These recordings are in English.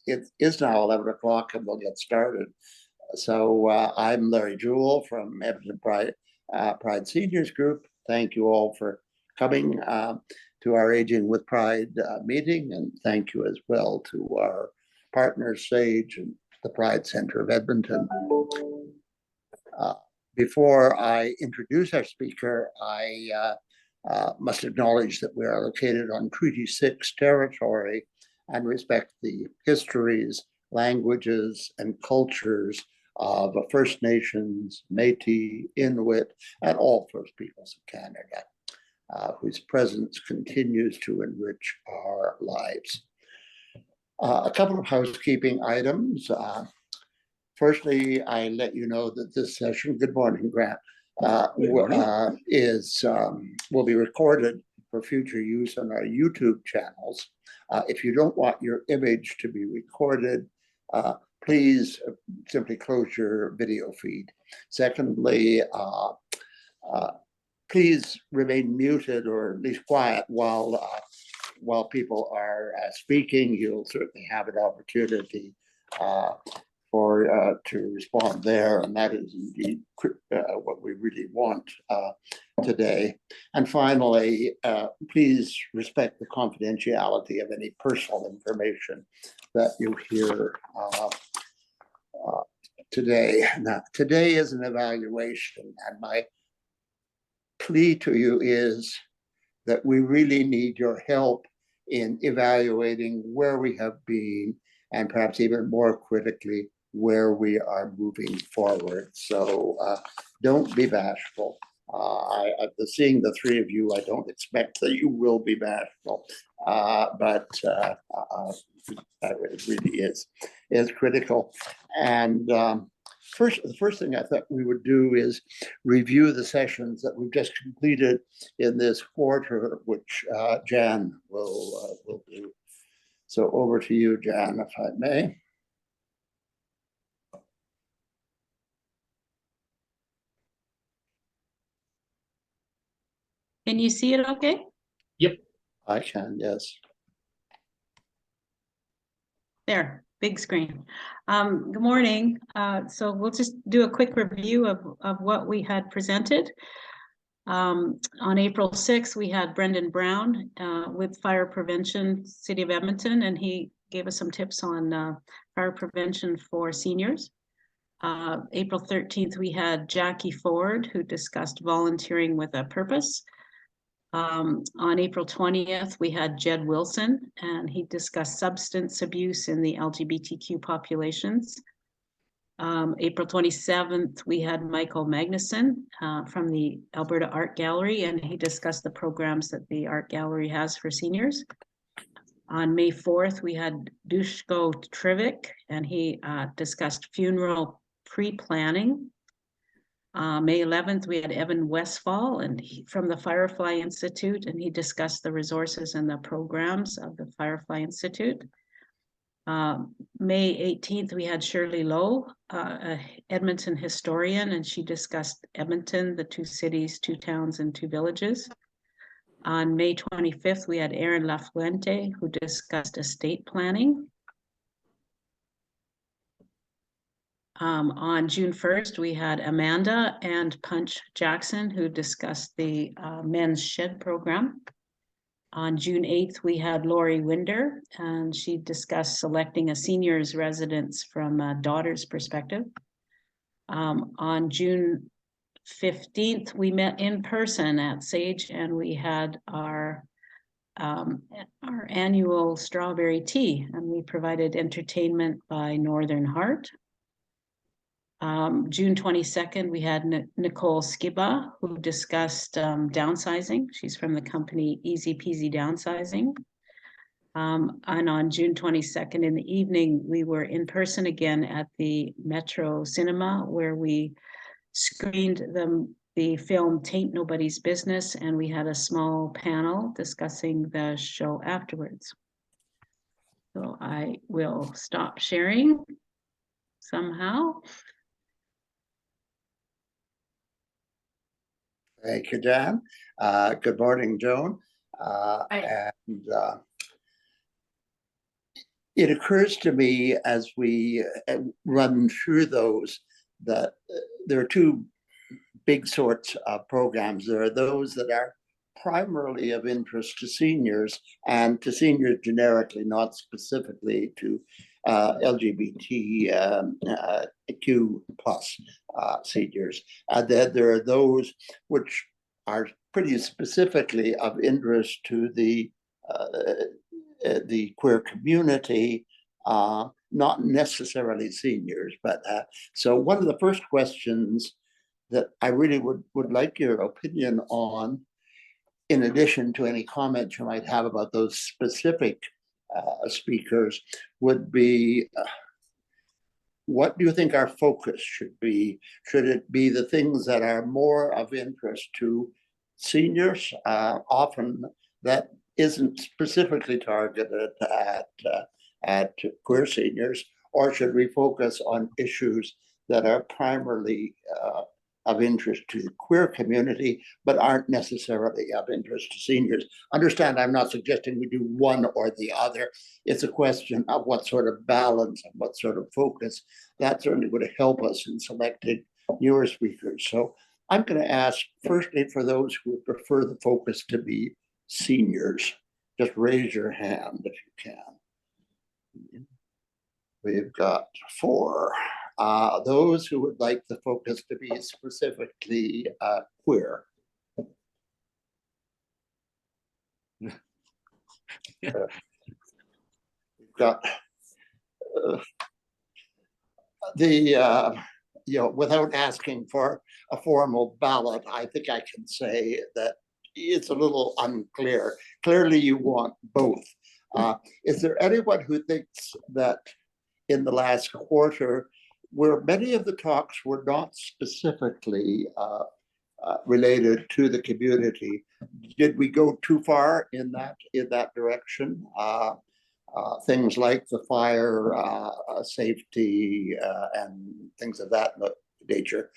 it is now 11 o'clock and we'll get started. So I'm Larry Jewell from Edmonton Pride Seniors Group. Thank you all for coming to our Aging with Pride meeting, and thank you as well to our partners, SAGE and the Pride Center of Edmonton. Before I introduce our speaker, I must acknowledge that we are located on Treaty 6 territory and respect the histories, languages, and cultures of First Nations, Métis, Inuit, and all First Peoples of Canada, whose presence continues to enrich our lives. A couple of housekeeping items. Firstly, I let you know that this session, good morning, Grant, will be recorded for future use on our YouTube channels. If you don't want your image to be recorded, please simply close your video feed. Secondly, please remain muted or at least quiet while people are speaking. You'll certainly have an opportunity to respond there, and that is indeed what we really want today. And finally, please respect the confidentiality of any personal information that you hear today. Now, today is an evaluation, and my plea to you is that we really need your help in evaluating where we have been, and perhaps even more critically, where we are moving forward. So don't be bashful. Seeing the three of you, I don't expect that you will be bashful, but it really is critical. And the first thing I thought we would do is review the sessions that we've just completed in this quarter, which Jan will do. So over to you, Jan, if I may. Can you see it okay? Yep. I can, yes. There, big screen. Good morning. So we'll just do a quick review of what we had presented. On April 6th, we had Brendan Brown with Fire Prevention, City of Edmonton, and he gave us some tips on fire prevention for seniors. April 13th, we had Jackie Ford, who discussed volunteering with a purpose. On April 20th, we had Jed Wilson, and he discussed substance abuse in the LGBTQ populations. April 27th, we had Michael Magnuson from the Alberta Art Gallery, and he discussed the programs that the Art Gallery has for seniors. On May 4th, we had Dushko Trivik, and he discussed funeral pre-planning. May 11th, we had Evan Westfall from the Firefly Institute, and he discussed the resources and the programs of the Firefly Institute. May 18th, we had Shirley Lowe, a Edmonton historian, and she discussed Edmonton, the two cities, two towns, and two villages. On May 25th, we had Aaron Lafuente, who discussed estate planning. On June 1st, we had Amanda and Punch Jackson, who discussed the Men's Shed program. On June 8th, we had Lori Winder, and she discussed selecting a senior's residence from a daughter's perspective. On June 15th, we met in person at SAGE, and we had our annual strawberry tea, and we provided entertainment by Northern Heart. June 22nd, we had Nicole Skiba, who discussed downsizing. She's from the company Easy Peasy Downsizing. And on June 22nd in the evening, we were in person again at the Metro Cinema, where we screened the film Tain't Nobody's Business, and we had a small panel discussing the show afterwards. So I will stop sharing somehow. Thank you, Jan. Good morning, Joan. And it occurs to me as we run through those that there are two big sorts of programs. There are those that are primarily of interest to seniors and to seniors generically, not specifically to LGBTQ plus seniors. Then there are those which are pretty specifically of interest to the queer community, not necessarily seniors. But so one of the first questions that I really would like your opinion on, in addition to any comments you might have about those specific speakers, would be what do you think our focus should be? Should it be the things that are more of interest to seniors? Often that isn't specifically targeted at queer seniors, or should we focus on issues that are primarily of interest to the queer community, but aren't necessarily of interest to seniors? Understand, I'm not suggesting we do one or the other. It's a question of what sort of balance and what sort of focus. That certainly would help us in selecting newer speakers. So I'm going to ask, firstly, for those who would prefer the focus to be seniors, just raise your hand if you can. We've got 4. Those who would like the focus to be specifically queer. We've got without asking for a formal ballot, I think I can say that it's a little unclear. Clearly, you want both. Is there anyone who thinks that in the last quarter, where many of the talks were not specifically related to the community, did we go too far in that direction? Things like the fire safety and things of that nature,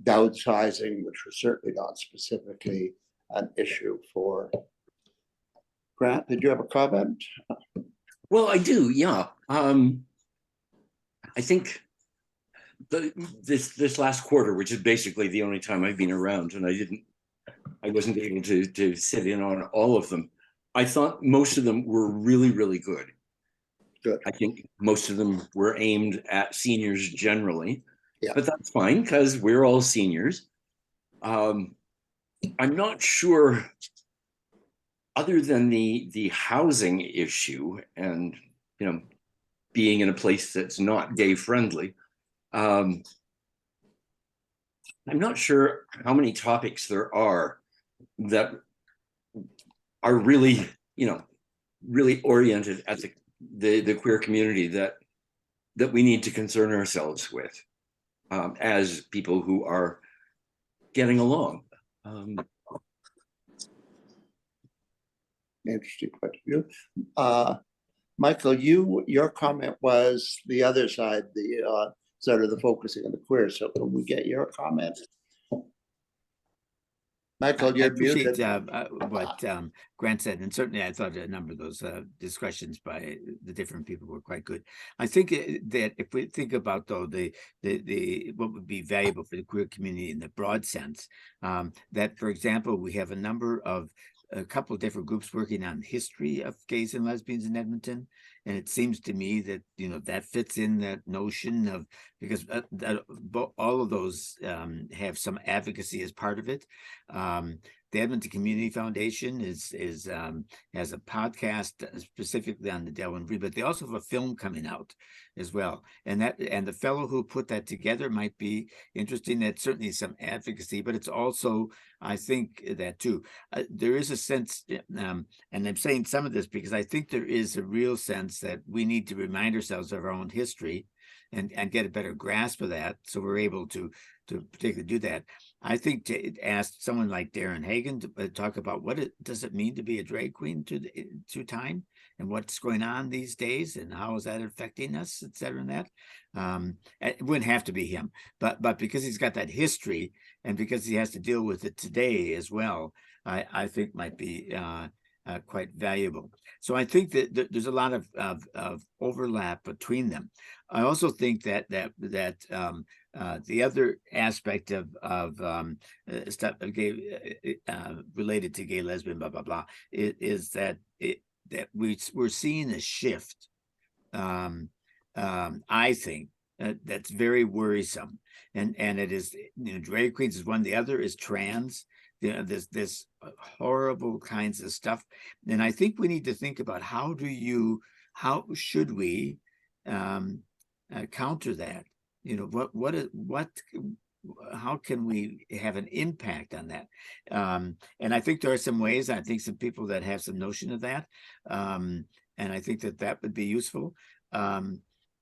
downsizing, which was certainly not specifically an issue for. Grant, did you have a comment? Well, I do, yeah. I think this last quarter, which is basically the only time I've been around, and I wasn't able to sit in on all of them. I thought most of them were really, really good. Good. I think most of them were aimed at seniors generally, yeah. But that's fine because we're all seniors. I'm not sure, other than the housing issue and being in a place that's not gay friendly. I'm not sure how many topics there are that are really, really oriented at the queer community that we need to concern ourselves with as people who are getting along. Interesting point of view. Michael, your comment was the other side, the sort of the focusing on the queer. So can we get your comment? Michael, you're muted. I appreciate what Grant said, and certainly I thought a number of those discussions by the different people were quite good. I think that if we think about though the what would be valuable for the queer community in the broad sense, that for example we have a couple of different groups working on history of gays and lesbians in Edmonton. And it seems to me that, that fits in that notion of, because all of those have some advocacy as part of it. The Edmonton Community Foundation has a podcast specifically on the Delwyn Breed, but they also have a film coming out as well. And the fellow who put that together might be interesting. That's certainly some advocacy, but it's also, I think that too, there is a sense, and I'm saying some of this because I think there is a real sense that we need to remind ourselves of our own history and get a better grasp of that, so we're able to particularly do that. I think to ask someone like Darren Hagen to talk about what does it mean to be a drag queen through time, and what's going on these days, and how is that affecting us, et cetera, and that. It wouldn't have to be him, but because he's got that history, and because he has to deal with it today as well, I think might be quite valuable. So I think that there's a lot of overlap between them. I also think that the other aspect of stuff related to gay, lesbian, blah blah blah, is that we're seeing a shift. I think that's very worrisome, and it is, drag queens is one. The other is trans. There's horrible kinds of stuff, and I think we need to think about how should we counter that? How can we have an impact on that? And I think there are some ways. I think some people that have some notion of that, and I think that would be useful.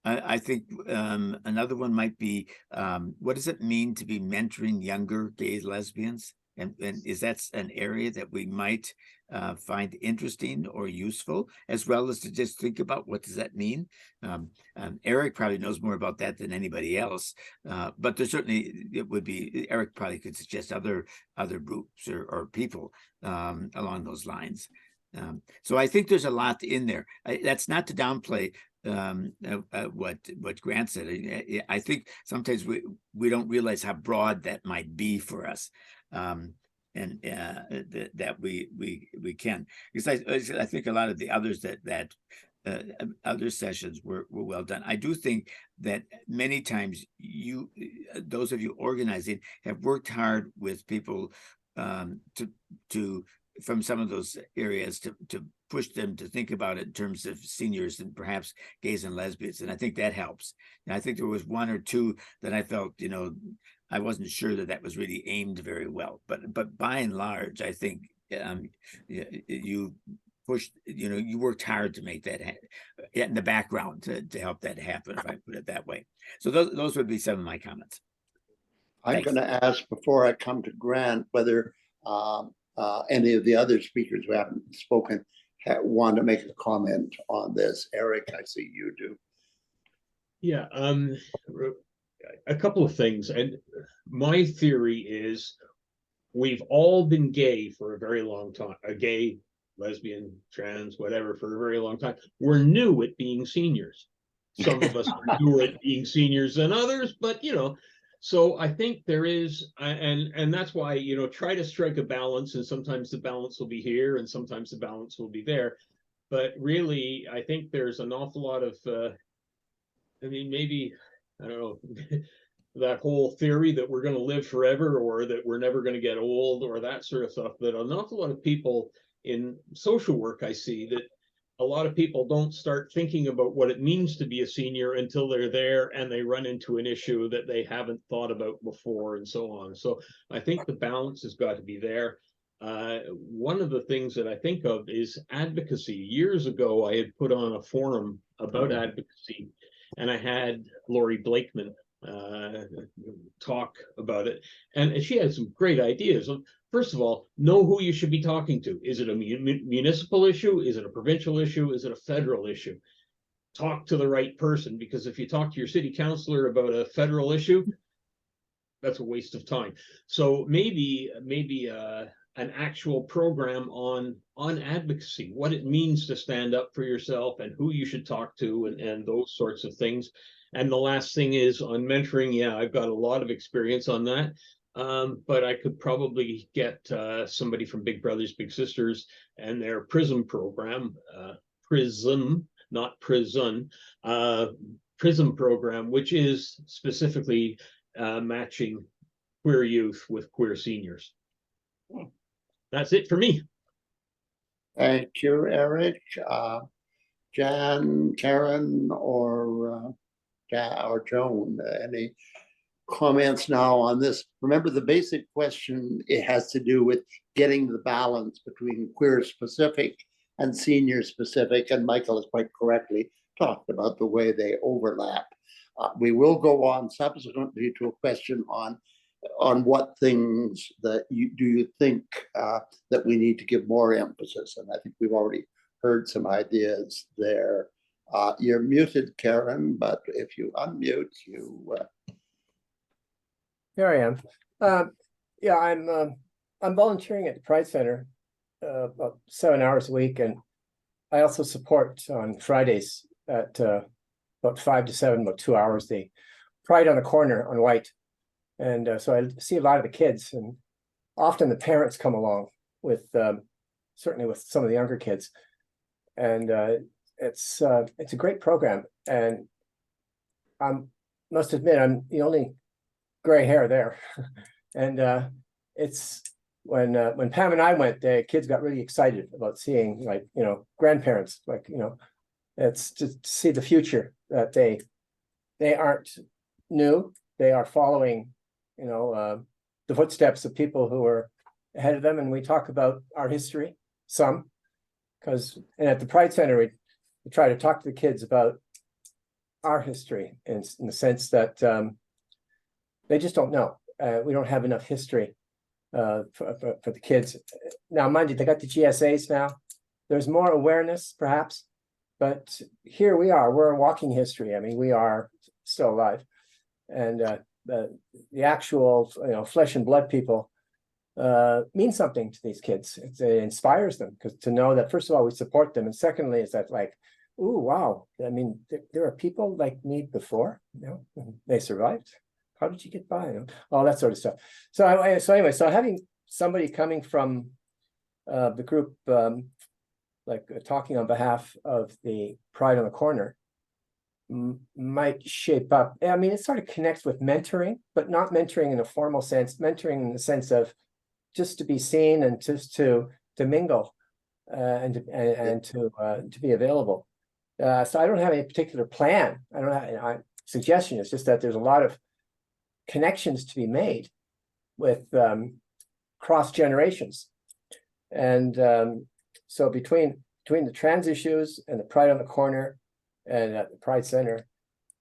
I think another one might be, what does it mean to be mentoring younger gays, lesbians? And is that an area that we might find interesting or useful, as well as to just think about what does that mean? Eric probably knows more about that than anybody else, but there certainly Eric probably could suggest other groups or people along those lines. So I think there's a lot in there. That's not to downplay what Grant said. I think sometimes we don't realize how broad that might be for us. And that we can, because I think a lot of the others that other sessions were well done. I do think that many times those of you organizing have worked hard with people to from some of those areas to push them to think about it in terms of seniors and perhaps gays and lesbians, and I think that helps. And I think there was one or two that I felt, I wasn't sure that was really aimed very well, but by and large, I think you pushed, you worked hard to make that in the background to help that happen, if I put it that way. So those would be some of my comments. I'm going to ask before I come to Grant whether any of the other speakers who haven't spoken want to make a comment on this. Eric, I see you do. Yeah, a couple of things. And my theory is we've all been gay for a very long time, gay, lesbian, trans, whatever, for a very long time. We're new at being seniors. Some of us are newer at being seniors than others, but so I think there is, and that's why, try to strike a balance, and sometimes the balance will be here and sometimes the balance will be there. But really, I think there's an awful lot of, maybe, I don't know, that whole theory that we're going to live forever or that we're never going to get old or that sort of stuff, that an awful lot of people in social work, I see that a lot of people don't start thinking about what it means to be a senior until they're there and they run into an issue that they haven't thought about before and so on. So I think the balance has got to be there. One of the things that I think of is advocacy. Years ago, I had put on a forum about advocacy, and I had Lori Blakeman talk about it, and she had some great ideas. First of all, know who you should be talking to. Is it a municipal issue? Is it a provincial issue? Is it a federal issue? Talk to the right person, because if you talk to your city councilor about a federal issue, that's a waste of time. So maybe an actual program on advocacy, what it means to stand up for yourself and who you should talk to, and those sorts of things. And the last thing is on mentoring. Yeah, I've got a lot of experience on that. But I could probably get somebody from Big Brothers Big Sisters and their PRISM program, PRISM, not prison, PRISM program, which is specifically matching queer youth with queer seniors. That's it for me. Thank you, Eric. Jan, Karen, or Joan, any comments now on this? Remember, the basic question, it has to do with getting the balance between queer specific and senior specific, and Michael has quite correctly talked about the way they overlap. We will go on subsequently to a question on what things that you think that we need to give more emphasis, and I think we've already heard some ideas there. You're muted, Karen, but if you unmute, you. Here I am. Yeah, I'm volunteering at the Pride Center, about 7 hours a week, and I also support on Fridays at about 5 to 7, about 2 hours, the Pride on the Corner on White. And so I see a lot of the kids, and often the parents come along with certainly with some of the younger kids. And it's a great program. And I must admit, I'm the only gray hair there. And it's when Pam and I went, the kids got really excited about seeing, like, grandparents, like, it's to see the future, that they aren't new, they are following, the footsteps of people who are ahead of them. And we talk about our history some, and at the Pride Center, we try to talk to the kids about our history in the sense that they just don't know. We don't have enough history for the kids. Now, mind you, they got the GSAs now. There's more awareness, perhaps, but here we are. We're a walking history. I mean, we are still alive, and the actual, flesh and blood people mean something to these kids. It inspires them, because to know that, first of all, we support them, and secondly, is that, like, ooh, wow. I mean, there are people like me before. They survived. How did you get by? All that sort of stuff. So anyway, having somebody coming from the group, talking on behalf of the Pride on the Corner, might shape up. I mean, it sort of connects with mentoring, but not mentoring in a formal sense. Mentoring in the sense of just to be seen and just to mingle and to be available. So I don't have any particular plan. I don't have a suggestion. It's just that there's a lot of connections to be made with cross generations, and so between the trans issues and the Pride on the Corner and at the Pride Center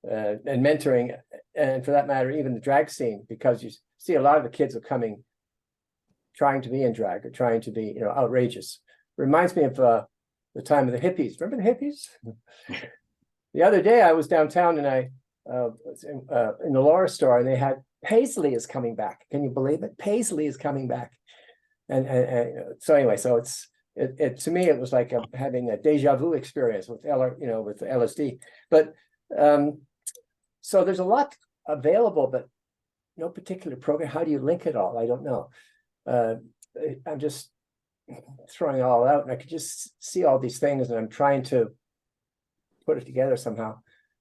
and mentoring, and for that matter, even the drag scene, because you see a lot of the kids are coming, trying to be in drag or trying to be, outrageous. Reminds me of the time of the hippies. Remember the hippies? The other day I was downtown and I was in the Laura store, and they had Paisley is coming back. Can you believe it? Paisley is coming back. And so anyway, so it to me, it was like having a deja vu experience with with LSD. But so there's a lot available, but no particular program. How do you link it all? I don't know. I'm just throwing it all out, and I could just see all these things, and I'm trying to put it together somehow.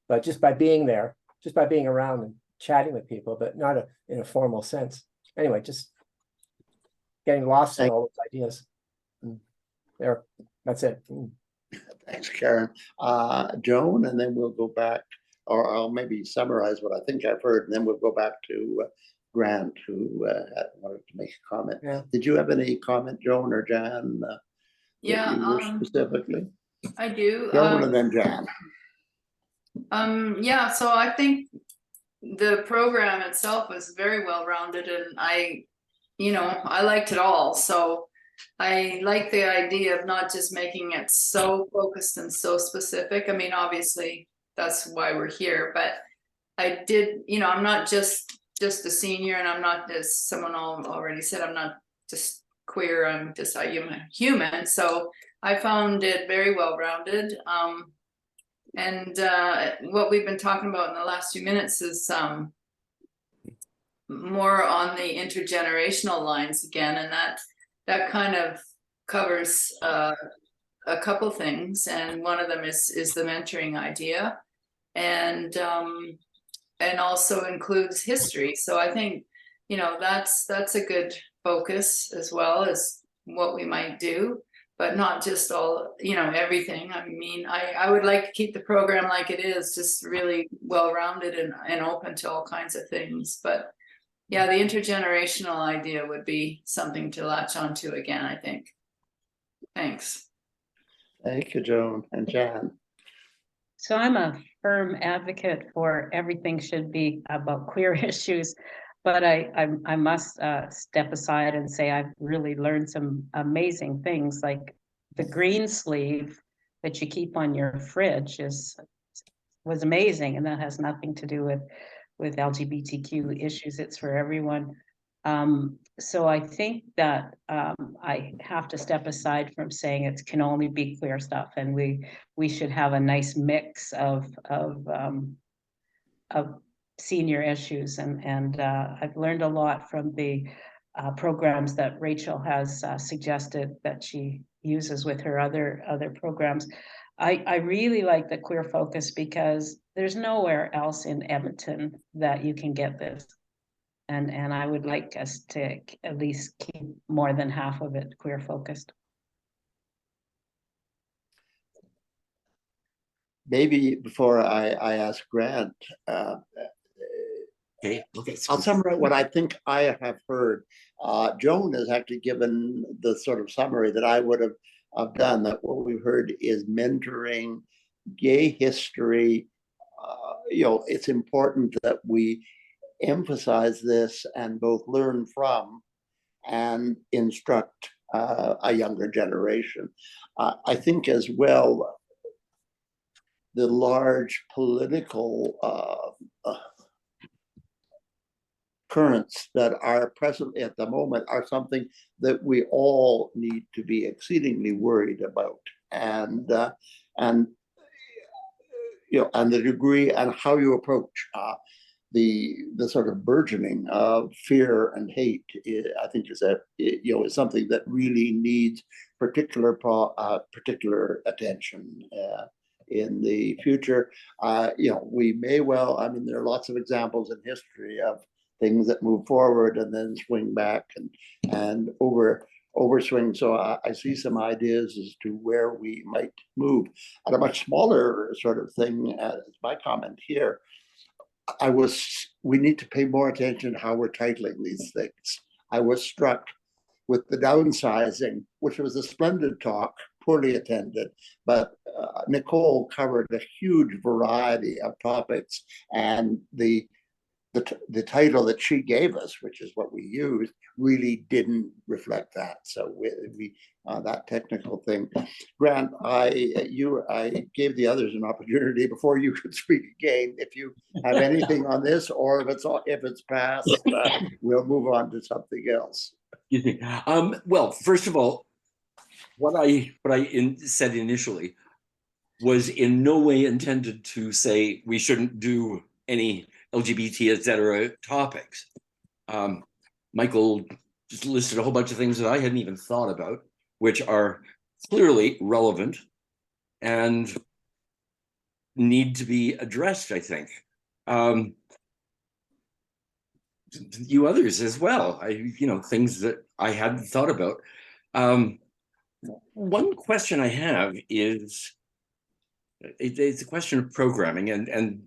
But just by being there, just by being around and chatting with people, but not in a formal sense. Anyway, just getting lost in all those ideas. There, that's it. Thanks, Karen. Joan, and then we'll go back, or I'll maybe summarize what I think I've heard, and then we'll go back to Grant, who wanted to make a comment. Yeah. Did you have any comment, Joan or Jan? Specifically? I do. Joan and then Jan. Yeah, so I think the program itself was very well rounded, and I liked it all. So I like the idea of not just making it so focused and so specific. I mean, obviously that's why we're here, but I did, I'm not just a senior, and I'm not, as someone already said, I'm not just queer, I'm just a human. So I found it very well rounded. And what we've been talking about in the last few minutes is more on the intergenerational lines again, and that kind of covers a couple things, and one of them is the mentoring idea, and also includes history. So I think that's a good focus as well as what we might do, but not just all, everything. I mean, I would like to keep the program like it is, just really well-rounded and open to all kinds of things. But yeah, the intergenerational idea would be something to latch onto again, I think. Thanks. Thank you, Joan. And Jan. So I'm a firm advocate for everything should be about queer issues, but I must step aside and say I've really learned some amazing things, like the green sleeve that you keep on your fridge was amazing, and that has nothing to do with LGBTQ issues. It's for everyone. So I think that I have to step aside from saying it can only be queer stuff, and we should have a nice mix of senior issues, and I've learned a lot from the programs that Rachel has suggested that she uses with her other programs. I really like the queer focus because there's nowhere else in Edmonton that you can get this. And I would like us to at least keep more than half of it queer focused. Maybe before I ask Grant, Okay. I'll summarize what I think I have heard. Joan has actually given the sort of summary that I would have done, that what we've heard is mentoring, gay history. It's important that we emphasize this and both learn from and instruct a younger generation. I think as well, the large political currents that are present at the moment are something that we all need to be exceedingly worried about, and and the degree and how you approach the sort of burgeoning of fear and hate. I think is something that really needs particular attention in the future. We may well. I mean, there are lots of examples in history of things that move forward and then swing back and overswing. So I see some ideas as to where we might move. At a much smaller sort of thing, as my comment here, we need to pay more attention to how we're titling these things. I was struck with the downsizing, which was a splendid talk, poorly attended, but Nicole covered a huge variety of topics, and the title that she gave us, which is what we used, really didn't reflect that. So we that technical thing. Grant, I gave the others an opportunity before you could speak again. If you have anything on this, or if it's passed, we'll move on to something else. Well, first of all, what I said initially was in no way intended to say we shouldn't do any LGBT, etc. topics. Michael just listed a whole bunch of things that I hadn't even thought about, which are clearly relevant and need to be addressed, I think. You others as well, things that I hadn't thought about. One question I have is, it's a question of programming, and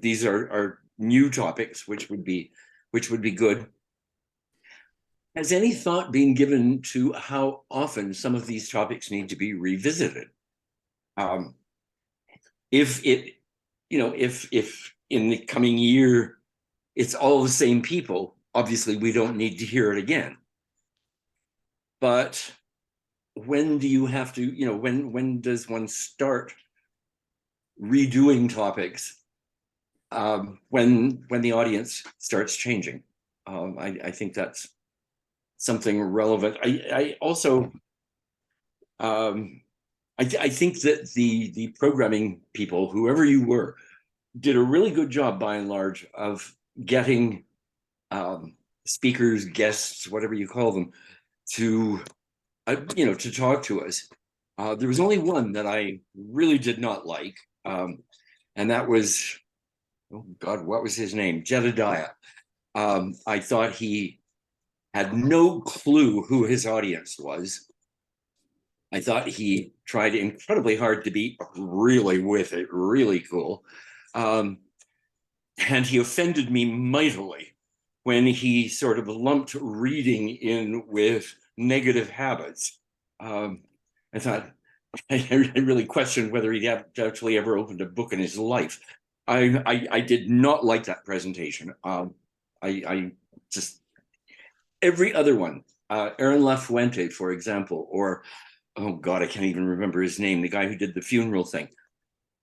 these are new topics, which would be good. Has any thought been given to how often some of these topics need to be revisited? If in the coming year it's all the same people, obviously we don't need to hear it again. But when do you have to, when does one start redoing topics when the audience starts changing? I think that's something relevant. I also I think that the programming people, whoever you were, did a really good job by and large of getting speakers, guests, whatever you call them, to to talk to us. There was only one that I really did not like, and that was, oh God, what was his name? Jedediah. I thought he had no clue who his audience was. I thought he tried incredibly hard to be really with it, really cool. And he offended me mightily when he sort of lumped reading in with negative habits. I thought, I really questioned whether he'd actually ever opened a book in his life. I did not like that presentation. I just, every other one, Aaron LaFuente, for example, or, oh God, I can't even remember his name, the guy who did the funeral thing.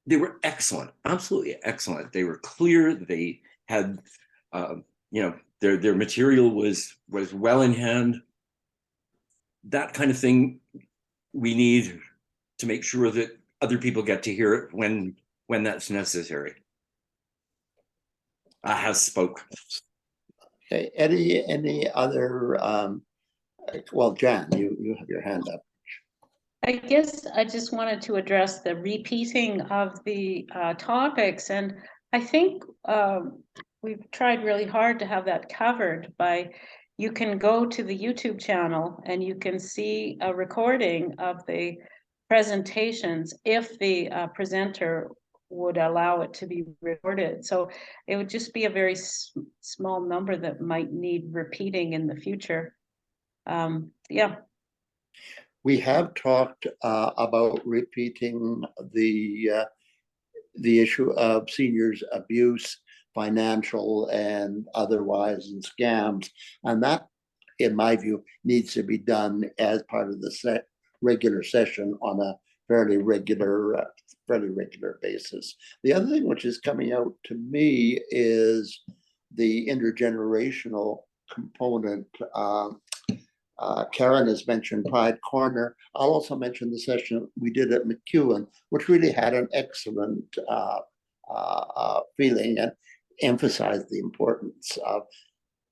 They were excellent, absolutely excellent. They were clear. They had, their material was well in hand. That kind of thing we need to make sure that other people get to hear it when that's necessary. I have spoke. Okay, any other, well, Jan, you have your hand up. I guess I just wanted to address the repeating of the topics, and I think we've tried really hard to have that covered by, you can go to the YouTube channel and you can see a recording of the presentations if the presenter would allow it to be recorded. So it would just be a very small number that might need repeating in the future. Yeah. We have talked about repeating the issue of seniors' abuse, financial and otherwise, and scams, and that, in my view, needs to be done as part of the regular session on a fairly regular basis. The other thing which is coming out to me is the intergenerational component. Karen has mentioned Pride Corner. I'll also mention the session we did at McEwen, which really had an excellent feeling and emphasized the importance of,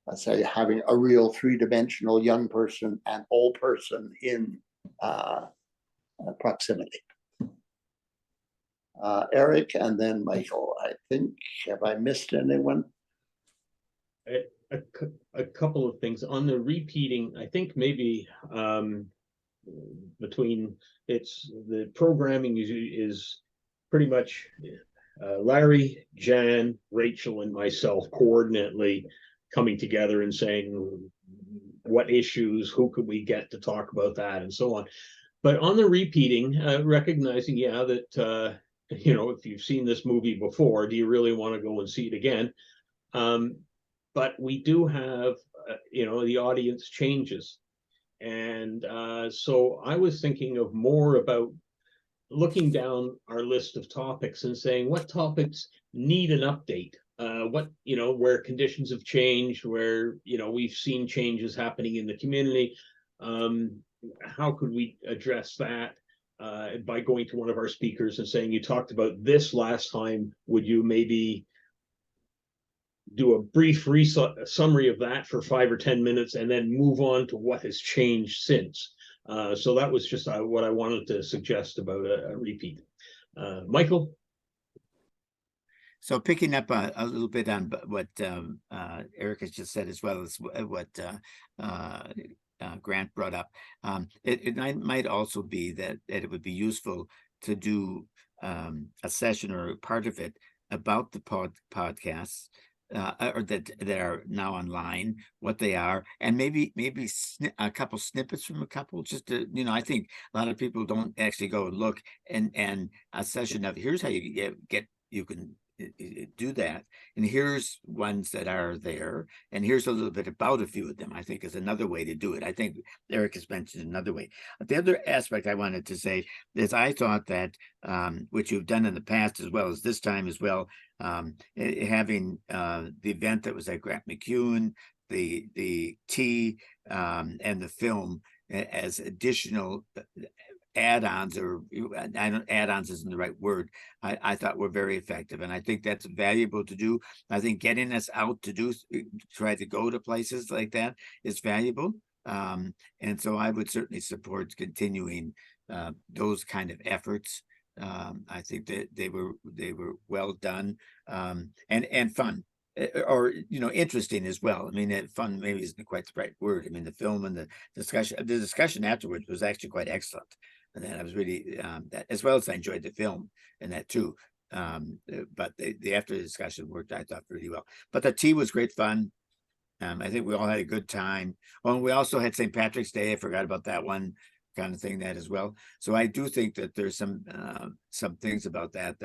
let's say, having a real three-dimensional young person and old person in proximity. Eric and then Michael, I think. Have I missed anyone? A couple of things on the repeating. I think maybe between the programming is pretty much Larry, Jan, Rachel, and myself coordinately coming together and saying what issues, who could we get to talk about that, and so on. But on the repeating, recognizing, yeah, that if you've seen this movie before, do you really want to go and see it again? But we do have, the audience changes. And so I was thinking of more about looking down our list of topics and saying what topics need an update, where conditions have changed, where, we've seen changes happening in the community. How could we address that by going to one of our speakers and saying, you talked about this last time, would you maybe do a brief summary of that for 5 or 10 minutes and then move on to what has changed since. So that was just what I wanted to suggest about a repeat. Michael? So picking up a little bit on what Eric has just said, as well as what Grant brought up, it might also be that it would be useful to do a session or part of it about the podcasts, or that are now online, what they are, and maybe a couple snippets from a couple, just to, I think a lot of people don't actually go and look, and a session of, here's how you can do that, and here's ones that are there, and here's a little bit about a few of them, I think is another way to do it. I think Eric has mentioned another way. The other aspect I wanted to say is I thought that, which you've done in the past as well as this time as well, having the event that was at Grant McEwen, the tea, and the film as additional add-ons, or add-ons isn't the right word, I thought were very effective, and I think that's valuable to do. I think getting us out to try to go to places like that is valuable, and so I would certainly support continuing those kind of efforts. I think that they were well done, and fun, or interesting as well. I mean, fun maybe isn't quite the right word. I mean, the film and the discussion afterwards was actually quite excellent, and then I was really that, as well as I enjoyed the film and that too. But the after discussion worked, I thought, really well. But the tea was great fun. I think we all had a good time. Oh, and we also had St. Patrick's Day. I forgot about that one kind of thing, that as well. So I do think that there's some things about that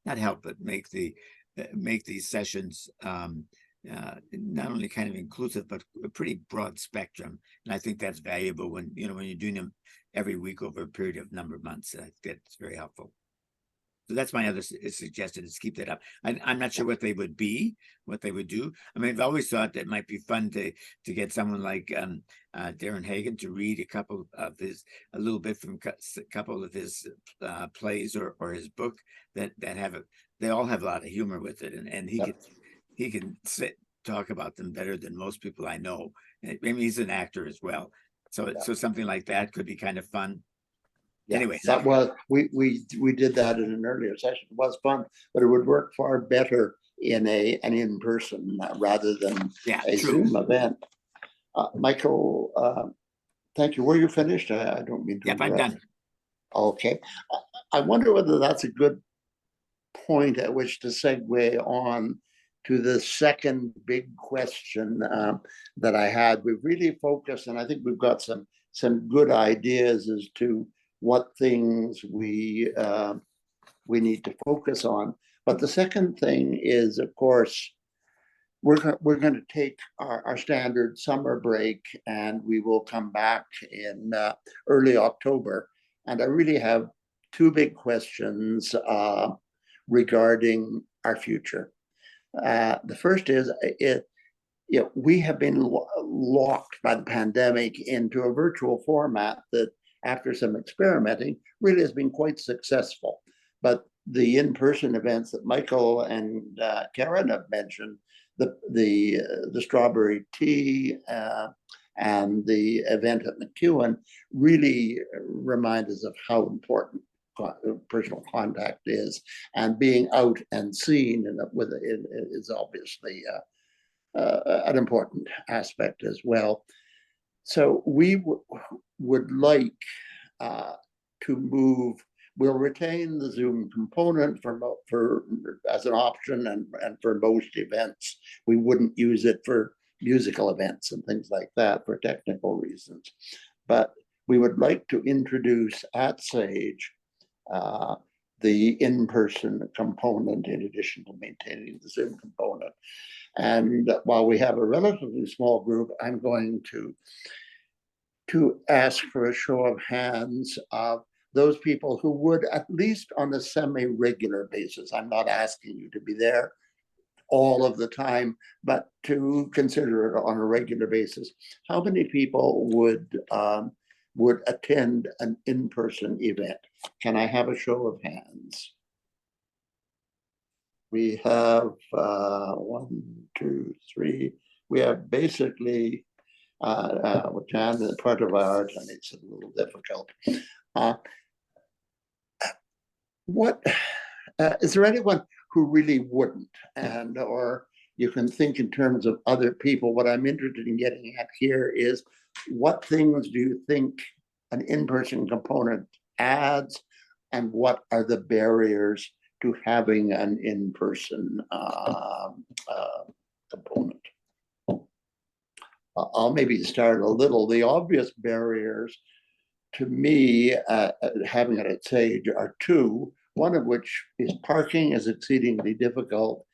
not help, but make these sessions not only kind of inclusive, but a pretty broad spectrum. And I think that's valuable when you're doing them every week over a period of number of months. I think it's very helpful. So that's my other suggestion, is keep that up. I'm not sure what they would do. I mean, I've always thought that it might be fun to get someone like Darren Hagen to read a little bit from a couple of his plays or his book that they all have a lot of humor with it, and he can talk about them better than most people I know. I mean, he's an actor as well, so something like that could be kind of fun. Yeah, Anyway, that was we did that in an earlier session. It was fun, but it would work far better in an in-person rather than a true. Zoom event. Michael, thank you. Were you finished? I don't mean to. Yep, I'm done. Okay. I wonder whether that's a good point at which to segue on to the second big question that I had. We've really focused, and I think we've got some good ideas as to what things we need to focus on. But the second thing is, of course, we're going to take our standard summer break, and we will come back in early October. And I really have two big questions regarding our future. The first is, we have been locked by the pandemic into a virtual format that, after some experimenting, really has been quite successful. But the in-person events that Michael and Karen have mentioned, the strawberry tea and the event at McEwen, really remind us of how important personal contact is, and being out and seen with it is obviously an important aspect as well. So we would like to move. We'll retain the Zoom component for as an option, and for most events. We wouldn't use it for musical events and things like that for technical reasons. But we would like to introduce at Sage the in-person component in addition to maintaining the Zoom component. And while we have a relatively small group, I'm going to ask for a show of hands of those people who would, at least on a semi-regular basis, I'm not asking you to be there all of the time, but to consider it on a regular basis. How many people would attend an in-person event? Can I have a show of hands? We have 1, 2, 3. We have basically, with Jan, part of ours, and it's a little difficult. Is there anyone who really wouldn't? Or you can think in terms of other people. What I'm interested in getting at here is, what things do you think an in-person component adds, and what are the barriers to having an in-person component? I'll maybe start a little. The obvious barriers to me, having it at Sage, are two. One of which is parking is exceedingly difficult.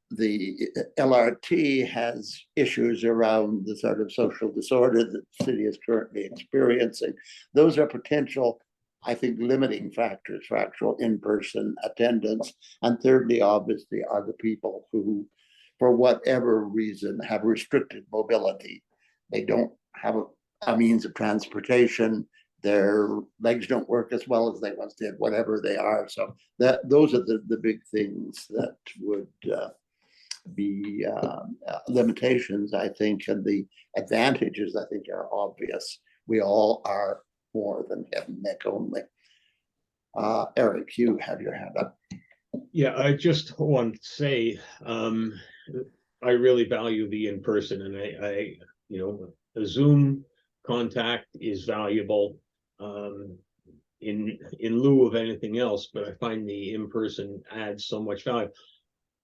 The LRT has issues around the sort of social disorder that the city is currently experiencing. Those are potential, I think, limiting factors for actual in-person attendance. And thirdly, obviously, are the people who, for whatever reason, have restricted mobility. They don't have a means of transportation. Their legs don't work as well as they once did, whatever they are. So those are the big things that would be limitations, I think, and the advantages, I think, are obvious. We all are more than head and neck only. Eric, you have your hand up. Yeah, I just want to say, I really value the in-person, and I a Zoom contact is valuable in lieu of anything else, but I find the in-person adds so much value.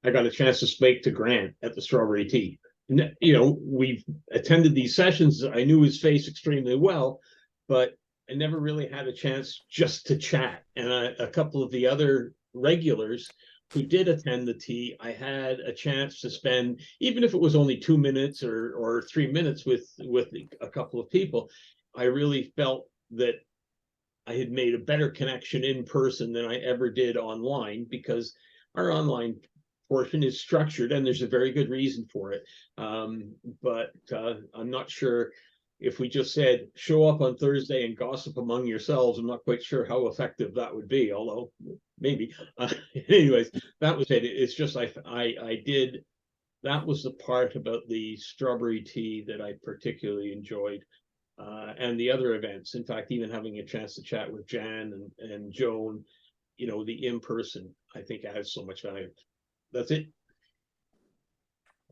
I got a chance to speak to Grant at the Strawberry Tea. We've attended these sessions. I knew his face extremely well, but I never really had a chance just to chat. And a couple of the other regulars who did attend the tea, I had a chance to spend, even if it was only 2 minutes or 3 minutes with a couple of people. I really felt that I had made a better connection in person than I ever did online, because our online portion is structured and there's a very good reason for it. But I'm not sure if we just said show up on Thursday and gossip among yourselves. I'm not quite sure how effective that would be, although maybe. Anyways, that was it. It's just I did. That was the part about the strawberry tea that I particularly enjoyed. And the other events, in fact, even having a chance to chat with Jan and Joan, you know, the in-person, I think adds so much value. That's it.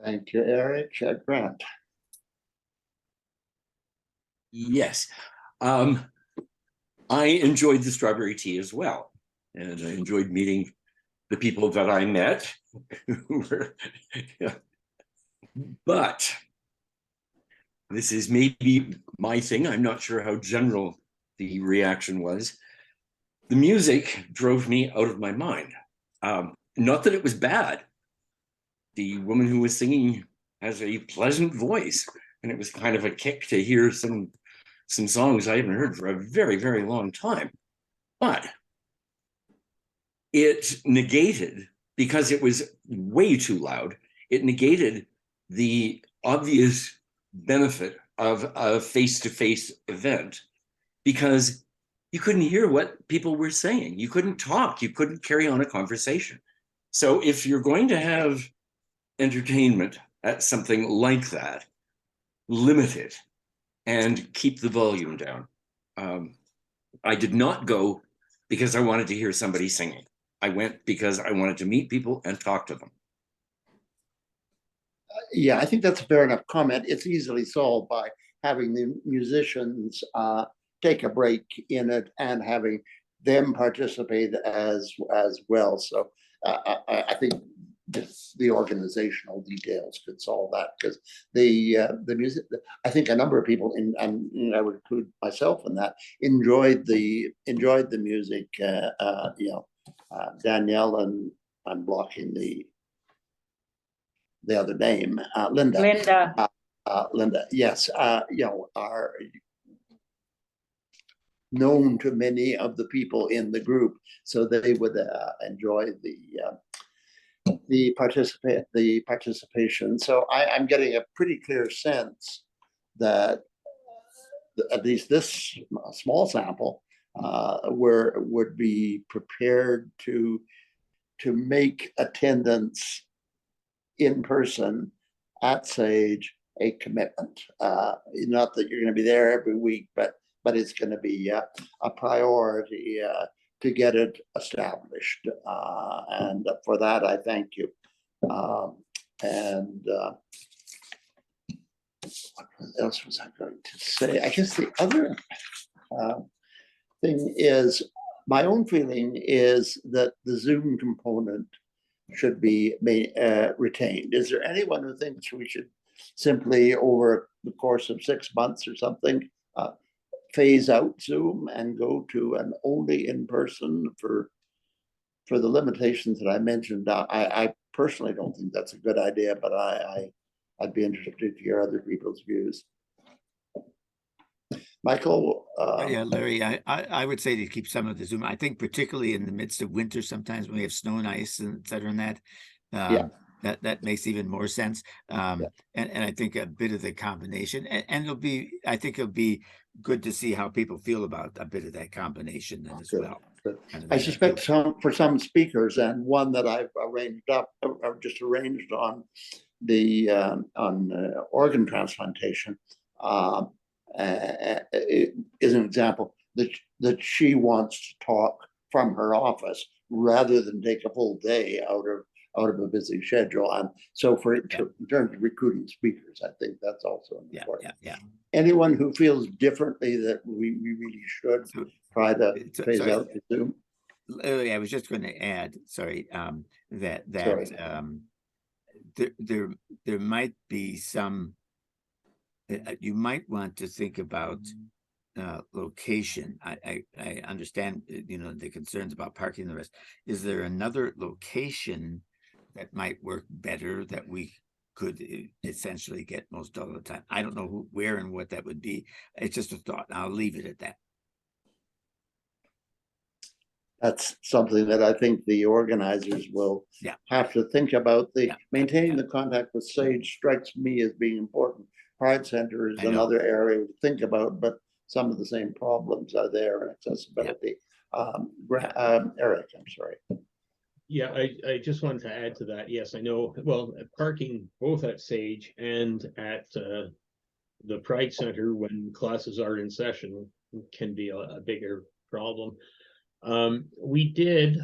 Thank you, Eric. Grant. Yes. I enjoyed the strawberry tea as well. And I enjoyed meeting the people that I met. But this is maybe my thing. I'm not sure how general the reaction was. The music drove me out of my mind. Not that it was bad. The woman who was singing has a pleasant voice, and it was kind of a kick to hear some songs I haven't heard for a very, very long time. But it negated, because it was way too loud, it negated the obvious benefit of a face-to-face event, because you couldn't hear what people were saying. You couldn't talk. You couldn't carry on a conversation. So if you're going to have entertainment at something like that, limit it and keep the volume down. I did not go because I wanted to hear somebody singing. I went because I wanted to meet people and talk to them. Yeah, I think that's a fair enough comment. It's easily solved by having the musicians take a break in it and having them participate as well. So I think the organizational details could solve that, because the music, I think a number of people, and I would include myself in that, enjoyed the music. Danielle, and I'm blocking the other name, Linda. Linda, yes, are known to many of the people in the group, so they would enjoy the participation. So I'm getting a pretty clear sense that at least this small sample would be prepared to make attendance in person at Sage a commitment. Not that you're going to be there every week, but it's going to be a priority to get it established. And for that, I thank you. And what else was I going to say? I guess the other thing is, my own feeling is that the Zoom component should be retained. Is there anyone who thinks we should simply, over the course of 6 months or something, phase out Zoom and go to an only in-person for the limitations that I mentioned? I personally don't think that's a good idea, but I'd be interested to hear other people's views. Michael? Yeah, Larry, I would say to keep some of the Zoom. I think particularly in the midst of winter, sometimes when we have snow and ice and et cetera, and that makes even more sense. And I think a bit of the combination, and I think it'll be good to see how people feel about a bit of that combination then as well. I suspect for some speakers, and one that I've just arranged on the organ transplantation, is an example that she wants to talk from her office rather than take a full day out of a busy schedule. And so in terms of recruiting speakers, I think that's also important. Yeah. Anyone who feels differently that we really should try to phase out the Zoom? I was just going to add, that there might be some, you might want to think about location. I understand, the concerns about parking and the rest. Is there another location that might work better that we could essentially get most of the time? I don't know where and what that would be. It's just a thought. I'll leave it at that. That's something that I think the organizers will Yeah. have to think about. The Yeah. maintaining Yeah. the contact with Sage strikes me as being important. Pride Center is I know. another area to think about, but some of the same problems are there in accessibility. Eric, I'm sorry. Yeah, I just wanted to add to that. Yes, I know. Well, parking both at Sage and at the Pride Center when classes are in session can be a bigger problem. We did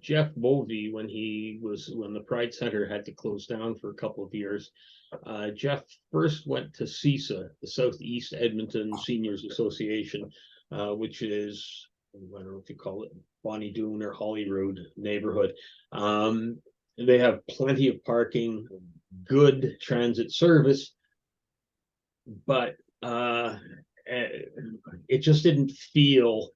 Jeff Bovey when the Pride Center had to close down for a couple of years. Jeff first went to CISA, the Southeast Edmonton Seniors Association, which is, I don't know if you call it Bonnie Doon or Holyrood neighborhood. They have plenty of parking, good transit service, but it just didn't feel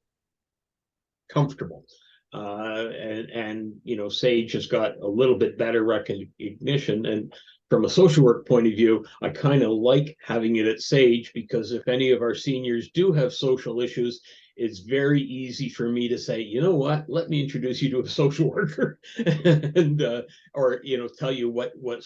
comfortable. And you know, Sage has got a little bit better recognition. And from a social work point of view, I kind of like having it at Sage, because if any of our seniors do have social issues, it's very easy for me to say, you know what, let me introduce you to a social worker and or you know, tell you what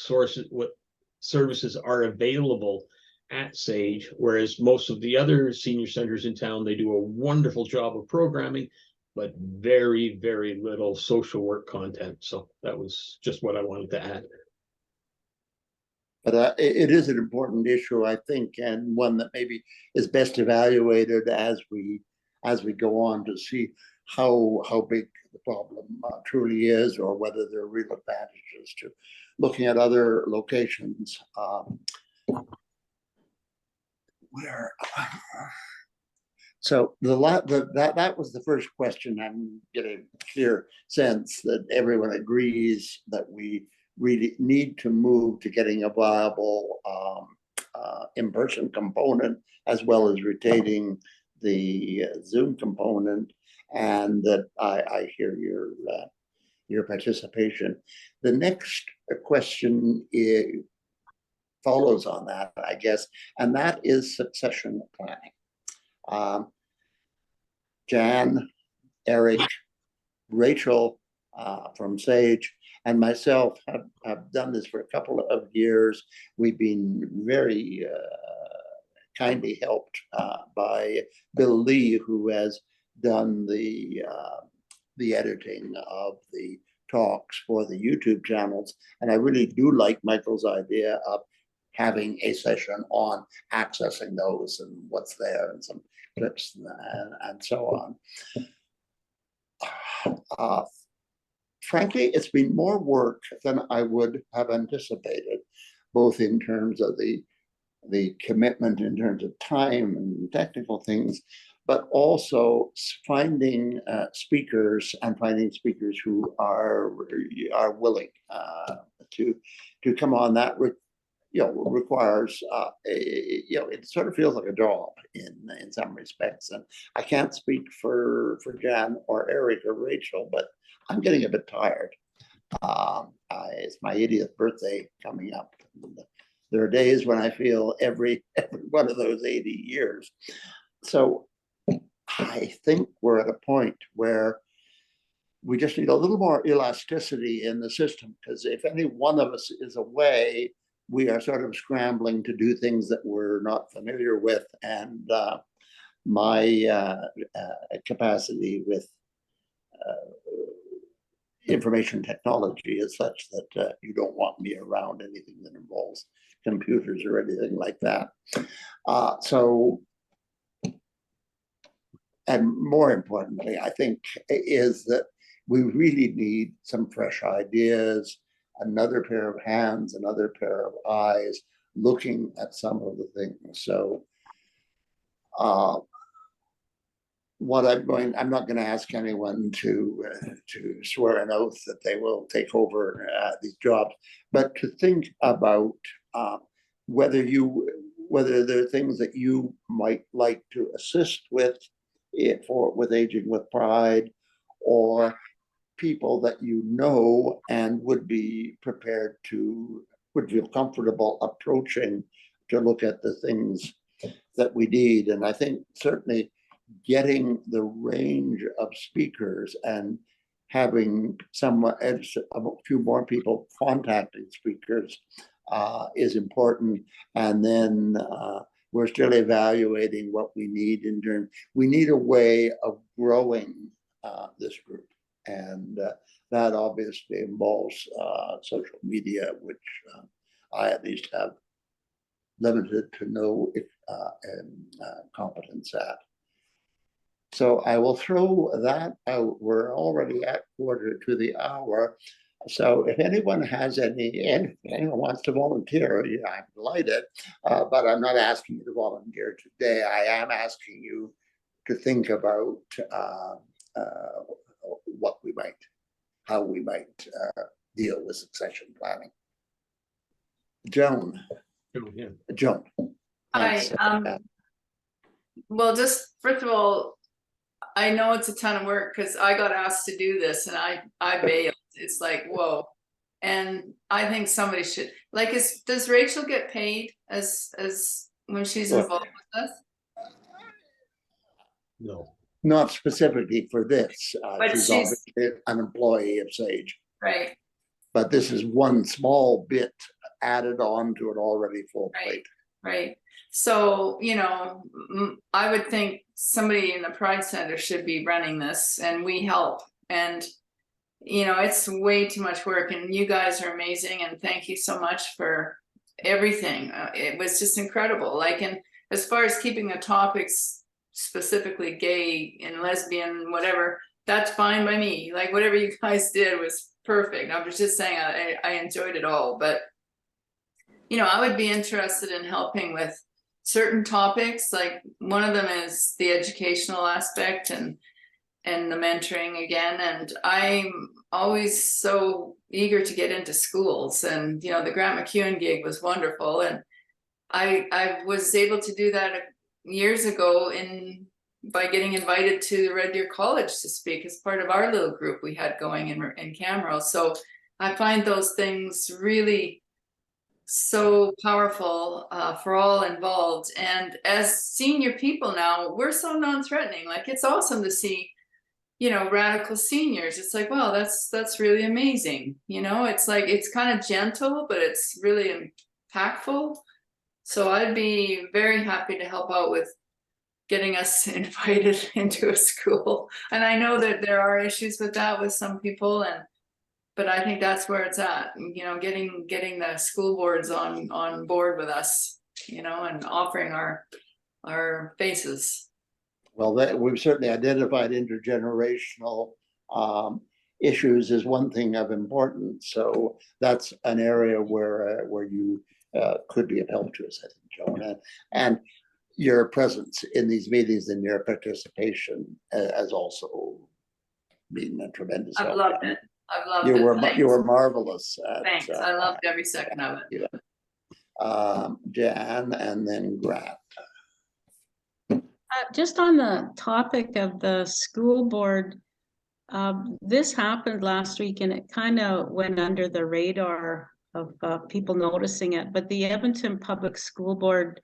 services are available at Sage, whereas most of the other senior centers in town, they do a wonderful job of programming, but very, very little social work content. So that was just what I wanted to add. But it is an important issue, I think, and one that maybe is best evaluated as we go on to see how big the problem truly is, or whether there are real advantages to looking at other locations. So that was the first question. I'm getting a clear sense that everyone agrees that we really need to move to getting a viable in-person component, as well as retaining the Zoom component, and that I hear your participation. The next question follows on that, I guess, and that is succession planning. Jan, Eric, Rachel from Sage, and myself have done this for a couple of years. We've been very kindly helped by Bill Lee, who has done the editing of the talks for the YouTube channels. And I really do like Michael's idea of having a session on accessing those and what's there, and some clips and so on. Frankly, it's been more work than I would have anticipated, both in terms of the commitment in terms of time and technical things, but also finding speakers who are willing to come on. That requires it sort of feels like a job in some respects. And I can't speak for Jan or Eric or Rachel, but I'm getting a bit tired. It's my 80th birthday coming up. There are days when I feel every one of those 80 years. So I think we're at a point where we just need a little more elasticity in the system, because if any one of us is away, we are sort of scrambling to do things that we're not familiar with. And my capacity with information technology is such that you don't want me around anything that involves computers or anything like that. And more importantly, I think, is that we really need some fresh ideas, another pair of hands, another pair of eyes looking at some of the things. So I'm not going to ask anyone to swear an oath that they will take over these jobs, but to think about whether there are things that you might like to assist with Aging with Pride, or people that you know and would feel comfortable approaching to look at the things that we need. And I think certainly getting the range of speakers and having a few more people contacting speakers is important. And then we're still evaluating what we need in terms. We need a way of growing this group, and that obviously involves social media, which I at least have limited to no competence at. So I will throw that out. We're already at quarter to the hour. So if anyone has anyone wants to volunteer, I'm delighted, but I'm not asking you to volunteer today. I am asking you to think about how we might deal with succession planning. Joan. Joan. Well, just first of all, I know it's a ton of work because I got asked to do this and I bailed. It's like, whoa. And I think somebody should, like, does Rachel get paid as when she's involved with us? No. Not specifically for this. But she's obviously an employee of SAGE. Right. But this is one small bit added on to an already full plate. Right. So, I would think somebody in the Pride Center should be running this, and we help. And, it's way too much work, and you guys are amazing. And thank you so much for everything. It was just incredible. Like, and as far as keeping the topics specifically gay and lesbian, whatever, that's fine by me. Like, whatever you guys did was perfect. I was just saying I enjoyed it all, but I would be interested in helping with certain topics. Like, one of them is the educational aspect and the mentoring again. And I'm always so eager to get into schools, and the Grant McEwen gig was wonderful, and I was able to do that years ago by getting invited to Red Deer College to speak as part of our little group we had going in Camrose. So I find those things really so powerful for all involved. And as senior people now, we're so non-threatening. Like, it's awesome to see, radical seniors. It's like, wow, that's really amazing. It's like, it's kind of gentle, but it's really impactful. So I'd be very happy to help out with getting us invited into a school. And I know that there are issues with that with some people, but I think that's where it's at, getting the school boards on board with us, and offering our faces. Well, we've certainly identified intergenerational issues as one thing of importance. So that's an area where you could be of help to us, I think, Joan. And your presence in these meetings and your participation has also been a tremendous help. I've loved it. I've loved it. You were marvelous. Thanks. I loved every second of it. Jan, and then Grant. Just on the topic of the school board, this happened last week and it kind of went under the radar of people noticing it. But the Edmonton Public School Board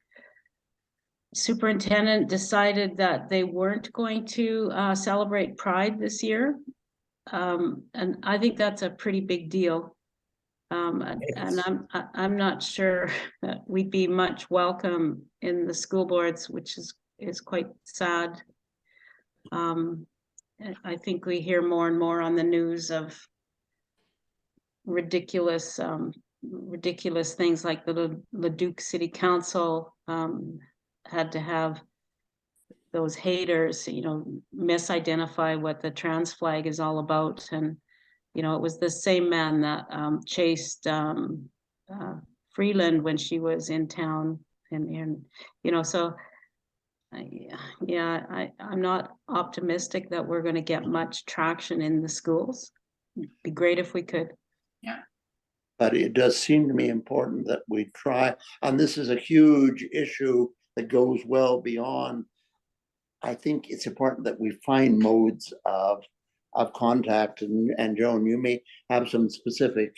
superintendent decided that they weren't going to celebrate Pride this year. And I think that's a pretty big deal. And I'm not sure that we'd be much welcome in the school boards, which is quite sad. I think we hear more and more on the news of ridiculous things, like the Leduc City Council had to have those haters, misidentify what the trans flag is all about. And, it was the same man that chased Freeland when she was in town. And so I'm not optimistic that we're going to get much traction in the schools. It'd be great if we could. Yeah. But it does seem to me important that we try, and this is a huge issue that goes well beyond. I think it's important that we find modes of contact, and Joan, you may have some specific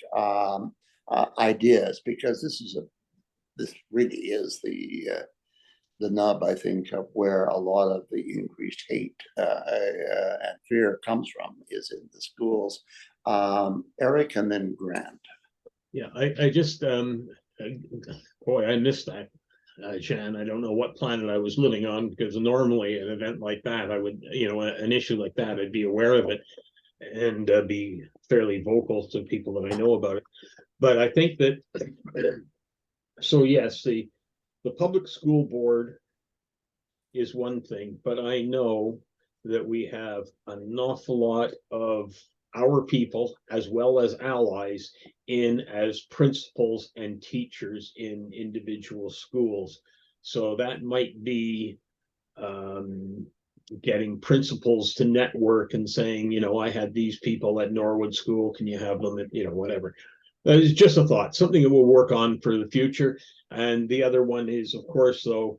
ideas, because this really is the nub, I think, of where a lot of the increased hate and fear comes from is in the schools. Eric and then Grant. Yeah, I just, boy, I missed that, Jan. I don't know what planet I was living on, because normally an event like that, I would, an issue like that, I'd be aware of it and be fairly vocal to people that I know about it. But I think that, so yes, the public school board is one thing, but I know that we have an awful lot of our people as well as allies in as principals and teachers in individual schools. So that might be getting principals to network and saying, I had these people at Norwood School, can you have them at, whatever. It's just a thought, something that we'll work on for the future. And the other one is, of course, though,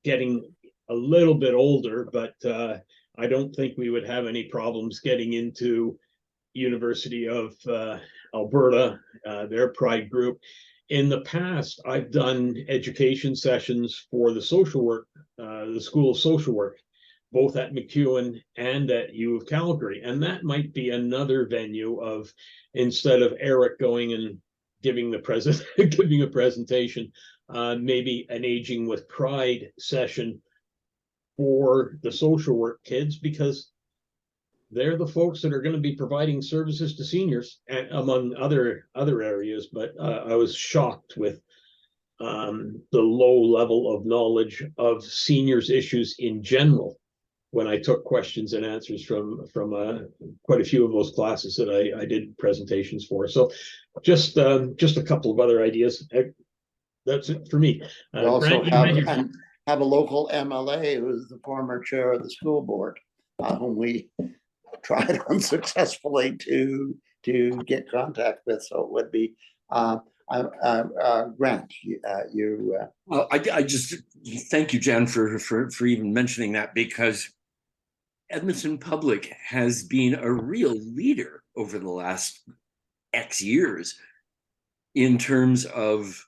getting a little bit older, but I don't think we would have any problems getting into University of Alberta, their pride group. In the past, I've done education sessions for the social work, the School of Social Work, both at MacEwan and at U of Calgary. And that might be another venue of, instead of Eric going and giving a presentation, maybe an Aging with Pride session for the social work kids, because they're the folks that are going to be providing services to seniors, and among other areas. But I was shocked with the low level of knowledge of seniors issues in general when I took questions and answers from quite a few of those classes that I did presentations for. So just a couple of other ideas. That's it for me. We also Grant, have a local MLA who is the former chair of the school board, whom we tried unsuccessfully to get contact with. So it would be Grant. Well, I just thank you, Jan, for even mentioning that, because Edmonton Public has been a real leader over the last X years in terms of,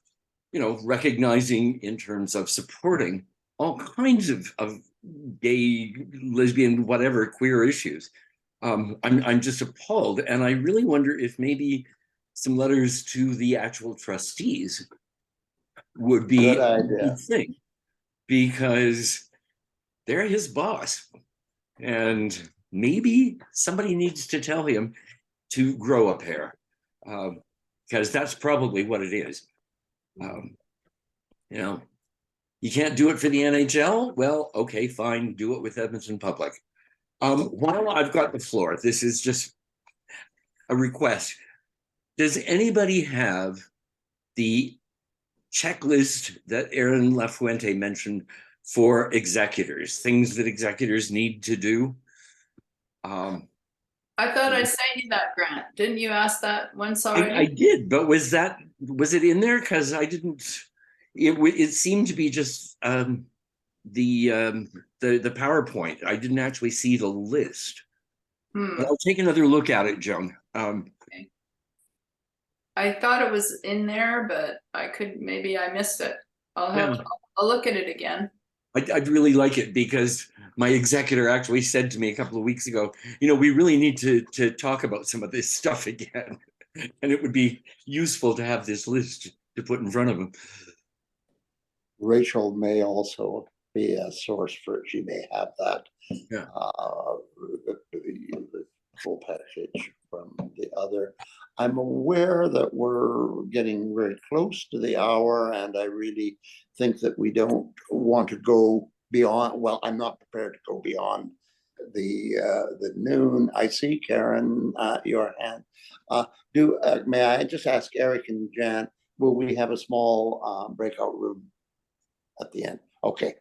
recognizing, in terms of supporting all kinds of gay, lesbian, whatever, queer issues. I'm just appalled, and I really wonder if maybe some letters to the actual trustees would be a good thing, because they're his boss, and maybe somebody needs to tell him to grow a pair, because that's probably what it is. You can't do it for the NHL? Well, okay, fine, do it with Edmonton Public. While I've got the floor, this is just a request. Does anybody have the checklist that Aaron Lafuente mentioned for executors, things that executors need to do? I thought I sent you that, Grant. Didn't you ask that once already? I did, but was it in there? Because I didn't. It seemed to be just the PowerPoint. I didn't actually see the list. But I'll take another look at it, Joan. Okay. I thought it was in there, but maybe I missed it. I'll look at it again. I'd really like it, because my executor actually said to me a couple of weeks ago, we really need to talk about some of this stuff again. And it would be useful to have this list to put in front of him. Rachel may also be a source for it. She may have that. Yeah. The full package from the other. I'm aware that we're getting very close to the hour, and I really think that we don't want to go beyond. Well, I'm not prepared to go beyond the noon. I see, Karen, your hand. May I just ask Eric and Jan, will we have a small breakout room at the end? Okay,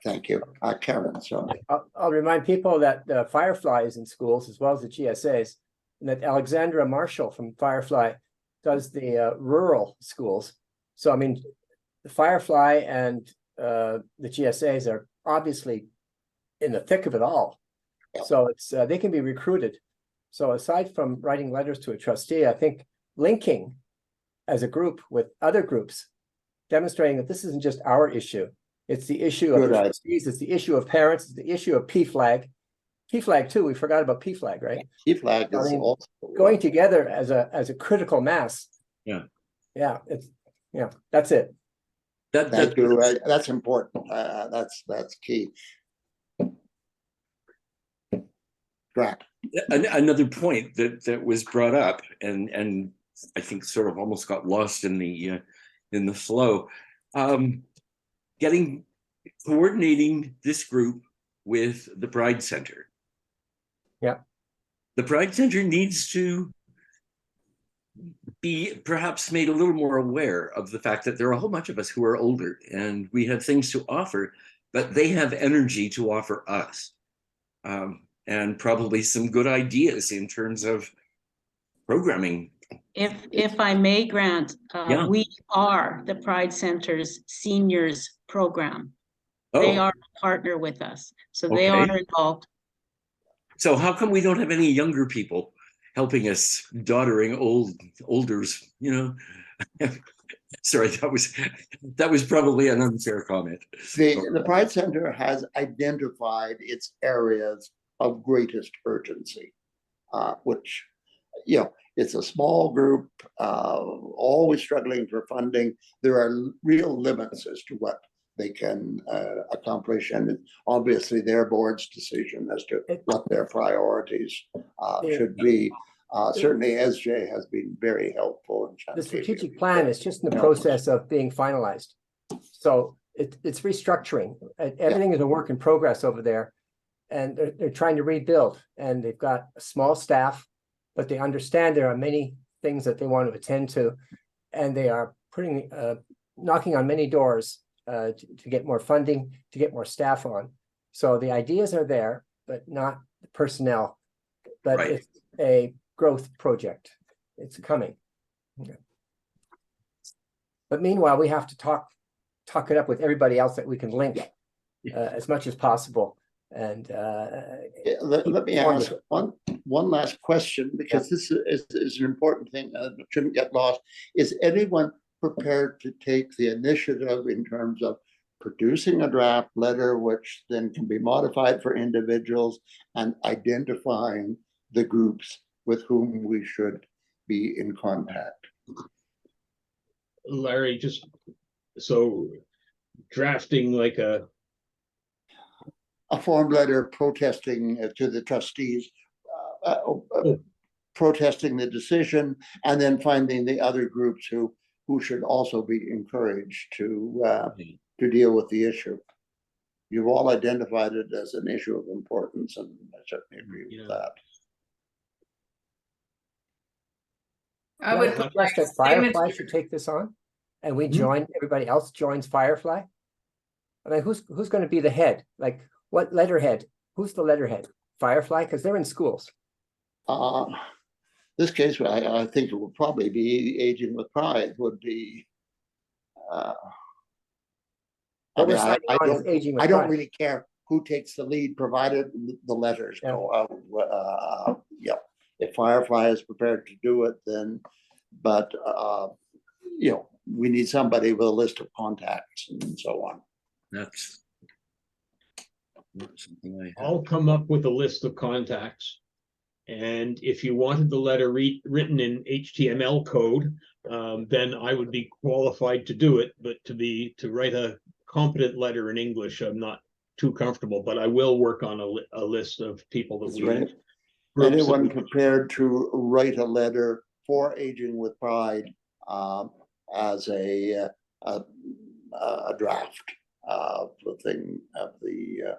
thank you. Karen, sorry. I'll remind people that Firefly is in schools as well as the GSAs, and that Alexandra Marshall from Firefly does the rural schools. So, I mean, the Firefly and the GSAs are obviously in the thick of it all. So it's they can be recruited. So aside from writing letters to a trustee, I think linking as a group with other groups, demonstrating that this isn't just our issue, It's the issue of Good the idea. trustees, it's the issue of parents, it's the issue of PFLAG. PFLAG too, we forgot about PFLAG, right? Flag I is mean, also. Going together as a critical mass. Yeah. Yeah, that's it. Thank you. That's important. That's key. Grant. Another point that was brought up, and I think sort of almost got lost in the flow, coordinating this group with the Pride Center. Yeah. The Pride Center needs to be perhaps made a little more aware of the fact that there are a whole bunch of us who are older and we have things to offer, but they have energy to offer us. And probably some good ideas in terms of programming. If I may, Grant, Yeah. we are the Pride Center's seniors program. Oh, They are a partner with us, so they Okay. are involved. so how come we don't have any younger people helping us, doddering olders, you know? Sorry, that was probably an unfair comment. The Pride Center has identified its areas of greatest urgency, which, you know, it's a small group, always struggling for funding. There are real limits as to what they can accomplish, and it's obviously their board's decision as to what their priorities should be. Certainly, SJ has been very helpful. The strategic plan is just in the process of being finalized. So it's restructuring. Everything is a work in progress over there. And they're trying to rebuild. And they've got a small staff, but they understand there are many things that they want to attend to. And they are knocking on many doors to get more funding, to get more staff on. So the ideas are there, but not the personnel. But Right. It's a growth project. It's coming. Okay. But meanwhile, we have to talk it up with everybody else that we can link as much as possible. And let me ask one last question, because this is an important thing that shouldn't get lost. Is anyone prepared to take the initiative in terms of producing a draft letter, which then can be modified for individuals, and identifying the groups with whom we should be in contact? Larry, just so drafting like a form letter protesting to the trustees, protesting the decision, and then finding the other groups who should also be encouraged to deal with the issue. You've all identified it as an issue of importance, and I certainly agree with that. I would suggest that Firefly should take this on, and we join. Everybody else joins Firefly. I mean, who's going to be the head? Like, what letterhead? Who's the letterhead? Firefly, because they're in schools. This case, I think it would probably be Aging with Pride would be. I don't really care who takes the lead, provided the letters go out. If Firefly is prepared to do it, then, but we need somebody with a list of contacts and so on. That's something I'll come up with a list of contacts. And if you wanted the letter written in HTML code, then I would be qualified to do it. But to write a competent letter in English, I'm not too comfortable. But I will work on a list of people that we right. Anyone prepared to write a letter for Aging with Pride as a draft of the thing of the.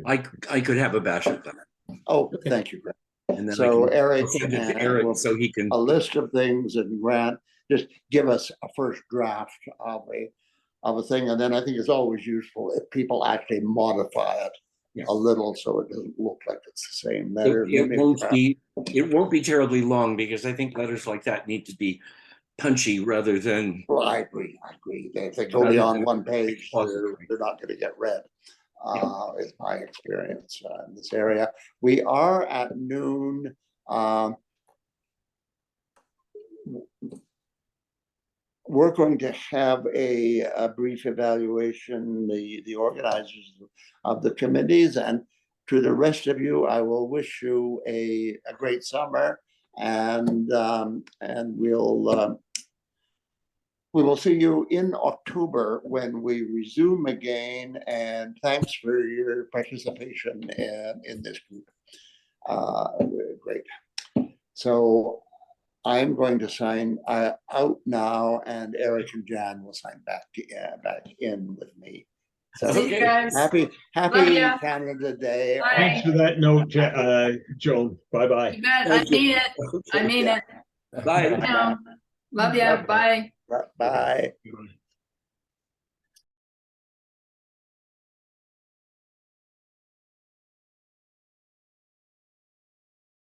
I could have a bash at that. Oh, thank you, Grant. And then so Eric, Eric so he can a list of things, and Grant just give us a first draft of a thing, and then I think it's always useful if people actually modify it a little so it doesn't look like it's the same letter. It won't be terribly long, because I think letters like that need to be punchy rather than. Well, I agree. If they go beyond one page, they're not going to get read. Is my experience in this area. We are at noon. we're going to have a brief evaluation, the organizers of the committees, and to the rest of you, I will wish you a great summer, and we will see you in October when we resume again, and thanks for your participation in this group. Great. So I'm going to sign out now, and Eric and Jan will sign back in with me. So See you guys. happy Love ya. Canada Day. Bye. Thanks for that note, Joan. Bye-bye. You bet. I mean it. I mean it. Bye. No. Love ya. Bye. Bye. Bye.